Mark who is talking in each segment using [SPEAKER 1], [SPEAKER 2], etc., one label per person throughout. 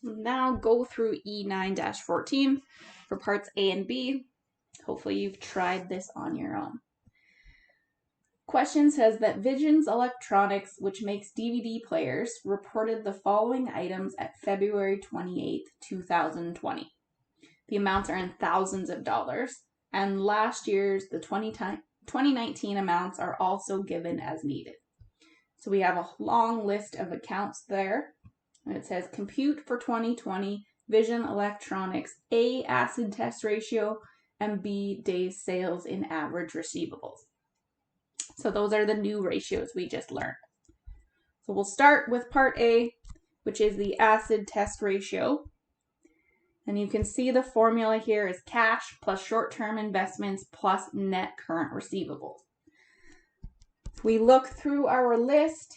[SPEAKER 1] Now go through E9.14 for parts A and B. Hopefully you've tried this on your own. Question says that Visions Electronics, which makes DVD players, reported the following items at February 28, 2020. The amounts are in thousands of dollars, and last year's, the 2019 amounts are also given as needed. So we have a long list of accounts there. And it says compute for 2020, Vision Electronics, A, acid test ratio, and B, days sales in average receivables. So those are the new ratios we just learned. So we'll start with part A, which is the acid test ratio. And you can see the formula here is cash plus short-term investments plus net current receivables. If we look through our list,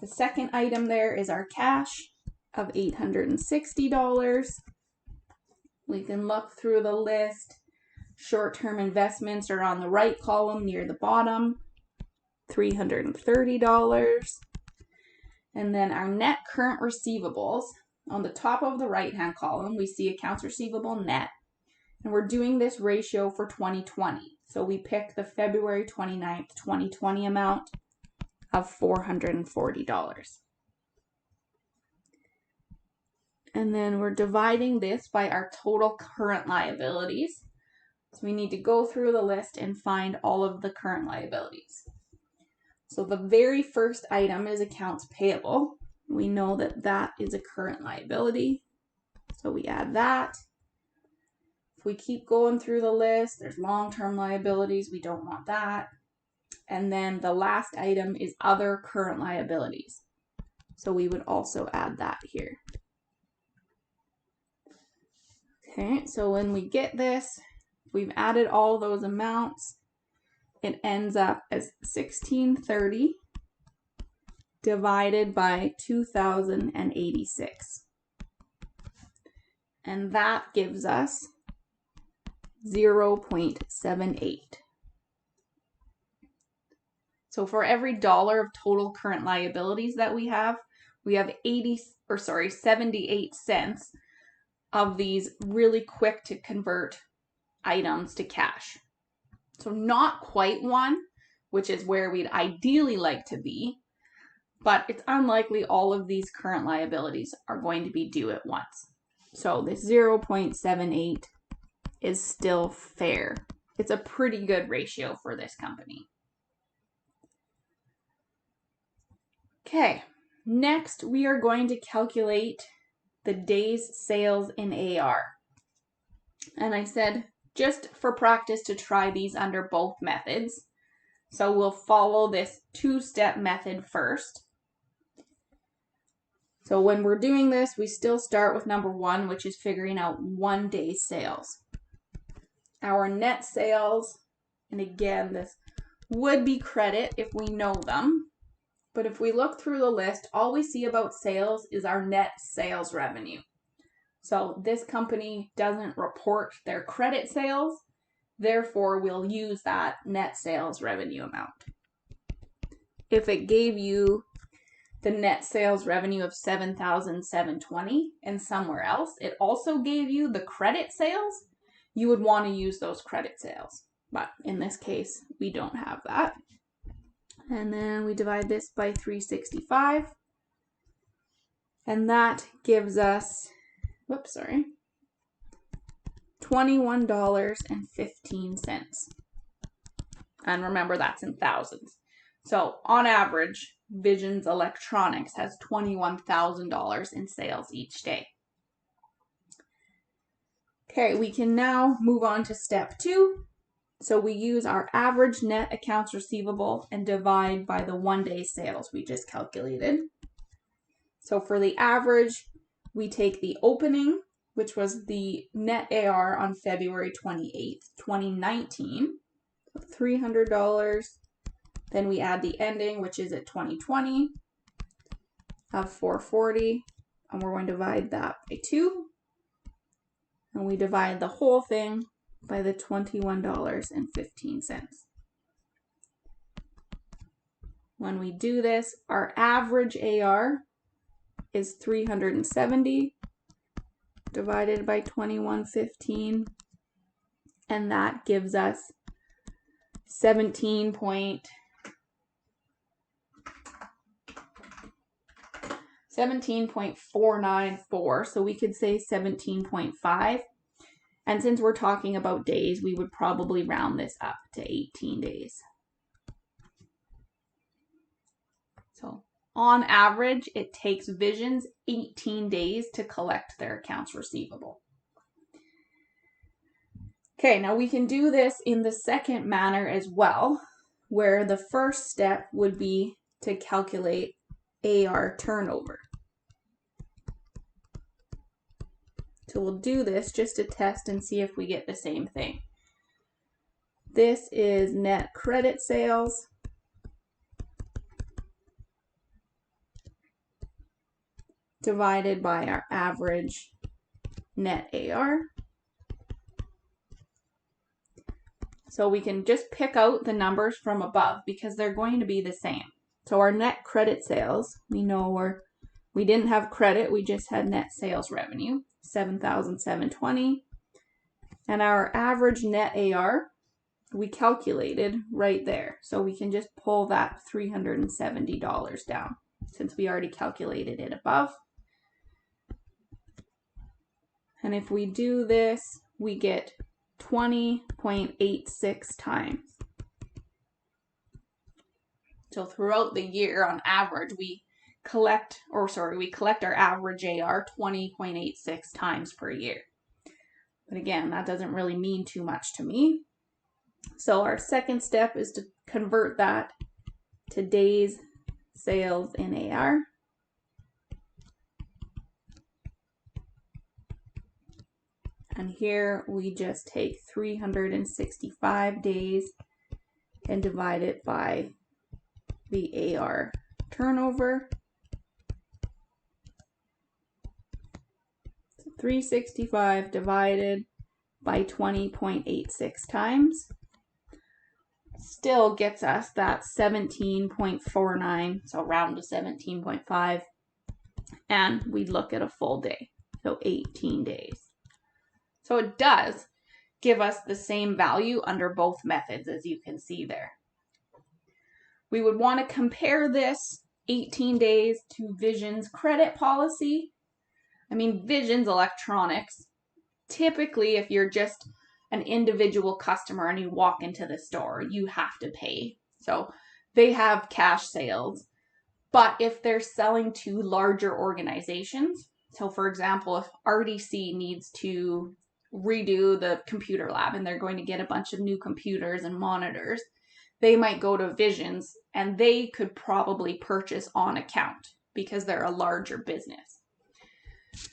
[SPEAKER 1] the second item there is our cash of $860. We can look through the list. Short-term investments are on the right column near the bottom, $330. And then our net current receivables, on the top of the right-hand column, we see accounts receivable net. And we're doing this ratio for 2020. So we pick the February 29th, 2020 amount of $440. And then we're dividing this by our total current liabilities. So we need to go through the list and find all of the current liabilities. So the very first item is accounts payable. We know that that is a current liability. So we add that. If we keep going through the list, there's long-term liabilities. We don't want that. And then the last item is other current liabilities. So we would also add that here. Okay, so when we get this, we've added all those amounts. It ends up as 1630 divided by 2086. And that gives us 0.78. So for every dollar of total current liabilities that we have 78 cents of these really quick to convert items to cash. So not quite one, which is where we'd ideally like to be, but it's unlikely all of these current liabilities are going to be due at once. So this 0.78 is still fair. It's a pretty good ratio for this company. Okay, next we are going to calculate the days sales in AR. And I said just for practice to try these under both methods. So we'll follow this two-step method first. So when we're doing this, we still start with number one, which is figuring out 1 day sales. Our net sales, and again, this would be credit if we know them. But if we look through the list, all we see about sales is our net sales revenue. So this company doesn't report their credit sales, therefore we'll use that net sales revenue amount. If it gave you the net sales revenue of $7,720 and somewhere else, it also gave you the credit sales, you would want to use those credit sales. But in this case, we don't have that. And then we divide this by 365. And that gives us, $21.15. And remember, that's in thousands. So on average, Visions Electronics has $21,000 in sales each day. Okay, we can now move on to step 2. So we use our average net accounts receivable and divide by the 1 day sales we just calculated. So for the average, we take the opening, which was the net AR on February 28th, 2019, $300. Then we add the ending, which is at 2020, of $440, and we're going to divide that by 2. And we divide the whole thing by the $21.15. When we do this, our average AR is $370 divided by 21.15, and that gives us 17.494, so we could say 17.5. And since we're talking about days, we would probably round this up to 18 days. So on average, it takes Visions 18 days to collect their accounts receivable. Okay, now we can do this in the second manner as well, where the first step would be to calculate AR turnover. So we'll do this just to test and see if we get the same thing. This is net credit sales divided by our average net AR. So we can just pick out the numbers from above because they're going to be the same. So our net credit sales, we know we didn't have credit, we just had net sales revenue, $7,720. And our average net AR, we calculated right there. So we can just pull that $370 down since we already calculated it above. And if we do this, we get 20.86 times. So throughout the year, on average, we collect our average AR 20.86 times per year. But again, that doesn't really mean too much to me. So our second step is to convert that to days sales in AR. And here we just take 365 days and divide it by the AR turnover. So 365 divided by 20.86 times still gets us that 17.49, so round to 17.5, and we look at a full day, so 18 days. So it does give us the same value under both methods, as you can see there. We would want to compare this 18 days to Visions credit policy. I mean, Visions Electronics, typically if you're just an individual customer and you walk into the store, you have to pay. So they have cash sales. But if they're selling to larger organizations, so for example, if RDC needs to redo the computer lab and they're going to get a bunch of new computers and monitors, they might go to Visions and they could probably purchase on account because they're a larger business.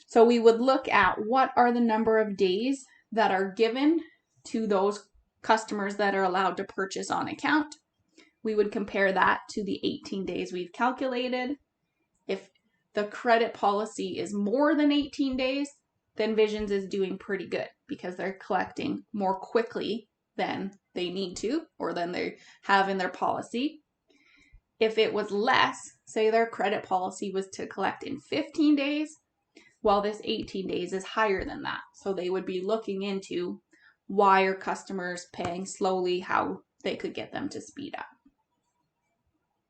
[SPEAKER 1] So we would look at what are the number of days that are given to those customers that are allowed to purchase on account. We would compare that to the 18 days we've calculated. If the credit policy is more than 18 days, then Visions is doing pretty good because they're collecting more quickly than they need to or than they have in their policy. If it was less, say their credit policy was to collect in 15 days, well, this 18 days is higher than that. So they would be looking into why are customers paying slowly, how they could get them to speed up.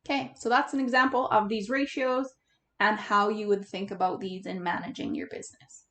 [SPEAKER 1] Okay, so that's an example of these ratios and how you would think about these in managing your business.